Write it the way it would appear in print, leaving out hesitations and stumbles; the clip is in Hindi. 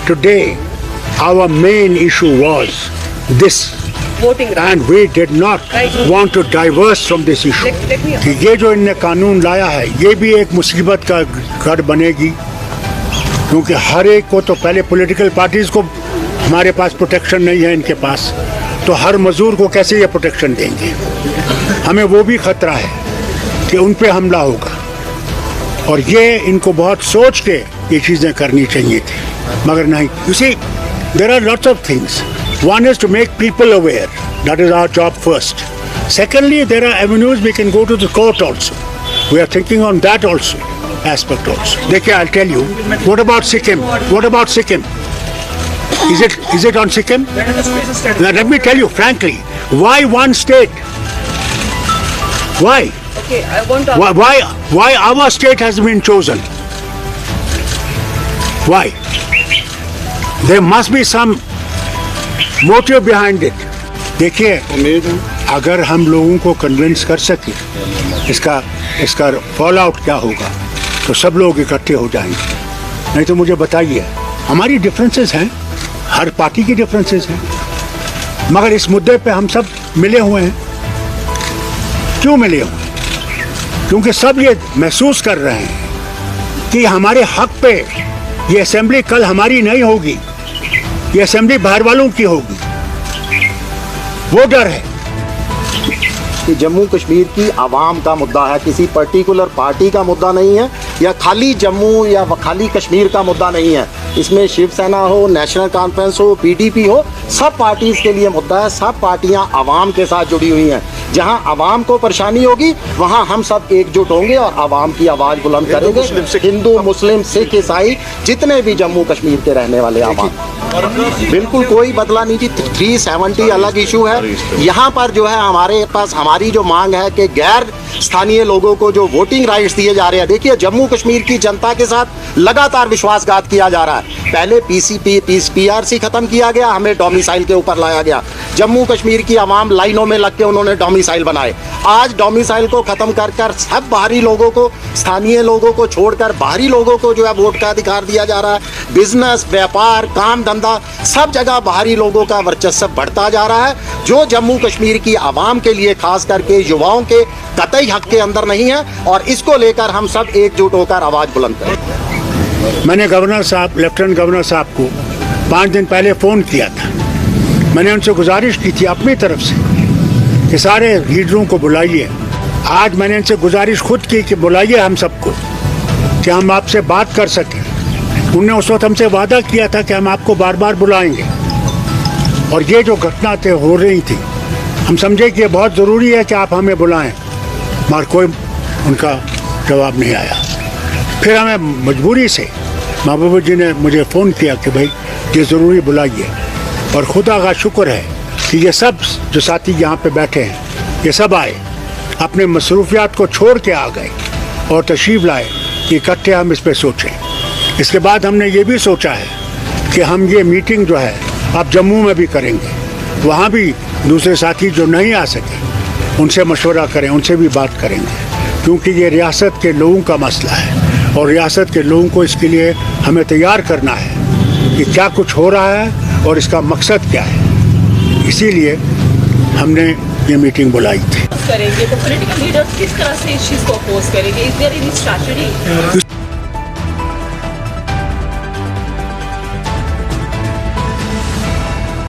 today our main issue was this, voting right. and we did not want to diverse from this issue. कि ये जो इनने कानून लाया है ये भी एक मुसीबत का घर बनेगी, क्योंकि हर एक को तो पहले पॉलिटिकल पार्टीज को हमारे पास प्रोटेक्शन नहीं है, इनके पास तो हर मजदूर को कैसे ये प्रोटेक्शन देंगे। हमें वो भी खतरा है कि उन पे हमला होगा, और ये इनको बहुत सोच के ये चीज़ें करनी चाहिए थी, मगर नहीं। You see there are lots of things. One is to make people aware. That is our job first. Secondly, there are avenues we can go to the court also. We are thinking on that also, aspect also. देखिए, I'll tell you. What about Sikkim? What about Sikkim? Is it on Sikkim? Now, let me tell you frankly. Why one state? Why? Okay, I want to. Why our state has been chosen? Why? There must be some motive behind it. देखिए, अगर हम लोगों को कन्विंस कर सके इसका फॉल आउट क्या होगा, तो सब लोग इकट्ठे हो जाएंगे. नहीं तो मुझे बताइए, हमारी डिफरेंसेस हैं, हर पार्टी की डिफरेंसेस हैं, मगर इस मुद्दे पे हम सब मिले हुए हैं. क्यों मिले हुए हैं? क्योंकि सब ये महसूस कर रहे हैं कि हमारे हक पे ये असेंबली कल हमारी नहीं होगी, ये असेंबली बाहर वालों की होगी. वो डर है कि जम्मू कश्मीर की आवाम का मुद्दा है, किसी पर्टिकुलर पार्टी का मुद्दा नहीं है, या खाली जम्मू या खाली कश्मीर का मुद्दा नहीं है. इसमें शिवसेना हो, नेशनल कॉन्फ्रेंस हो, पीडीपी हो, सब पार्टीज के लिए मुद्दा है. सब पार्टियां आवाम के साथ जुड़ी हुई हैं. जहां आवाम को परेशानी होगी वहां हम सब एकजुट होंगे और आवाम की आवाज़ बुलंद करेंगे. हिंदू, मुस्लिम, सिख, ईसाई, जितने भी जम्मू कश्मीर के रहने वाले आवाम, बिल्कुल कोई बदला नहीं जी. 370 अलग इशू है. यहाँ पर जो है हमारे पास हमारी जो मांग है कि गैर स्थानीय लोगों को जो वोटिंग राइट्स दिए जा रहे हैं. देखिए, जम्मू कश्मीर की जनता के साथ लगातार विश्वासघात किया जा रहा है. पहले पीआरसी खत्म किया गया, हमें डोमिसाइल के ऊपर लाया गया. जम्मू कश्मीर की आवाम लाइनों में लग के उन्होंने डोमिसाइल बनाए. आज डोमिसाइल को खत्म कर सब बाहरी लोगों को, स्थानीय लोगों को छोड़कर बाहरी लोगों को जो है वोट का अधिकार दिया जा रहा है. बिजनेस, व्यापार, काम धंधा, सब जगह बाहरी लोगों का वर्चस्व बढ़ता जा रहा है, जो जम्मू कश्मीर की आवाम के लिए, खास करके युवाओं के कतई हक के अंदर नहीं है. और इसको लेकर हम सब एकजुट होकर आवाज़ बुलंद करें. मैंने गवर्नर साहब, लेफ्टिनेंट गवर्नर साहब को 5 दिन पहले फ़ोन किया था. मैंने उनसे गुजारिश की थी अपनी तरफ से कि सारे लीडरों को बुलाइए. आज मैंने उनसे गुजारिश खुद की कि बुलाइए हम सबको, कि हम आपसे बात कर सकें. उन्होंने उस वक्त हमसे वादा किया था कि हम आपको बार बार बुलाएंगे. और ये जो घटना हो रही थी, हम समझे कि ये बहुत ज़रूरी है कि आप हमें बुलाएं, मगर कोई उनका जवाब नहीं आया. फिर हमें मजबूरी से महबूबा जी ने मुझे फ़ोन किया कि भाई ये ज़रूरी बुलाइए. और खुदा का शुक्र है कि ये सब जो साथी यहाँ पे बैठे हैं, ये सब आए, अपने मसरूफियात को छोड़ के आ गए और तशरीफ़ लाए कि इकट्ठे हम इस पर सोचें. इसके बाद हमने ये भी सोचा है कि हम ये मीटिंग जो है अब जम्मू में भी करेंगे. वहाँ भी दूसरे साथी जो नहीं आ सके उनसे मशवरा करें, उनसे भी बात करेंगे, क्योंकि ये रियासत के लोगों का मसला है और रियासत के लोगों को इसके लिए हमें तैयार करना है कि क्या कुछ हो रहा है और इसका मकसद क्या है. इसीलिए हमने ये मीटिंग बुलाई थी. करेंगे तो पॉलिटिकल लीडर्स किस तरह से इस चीज़ को अपोज करेंगे? Is there any strategy?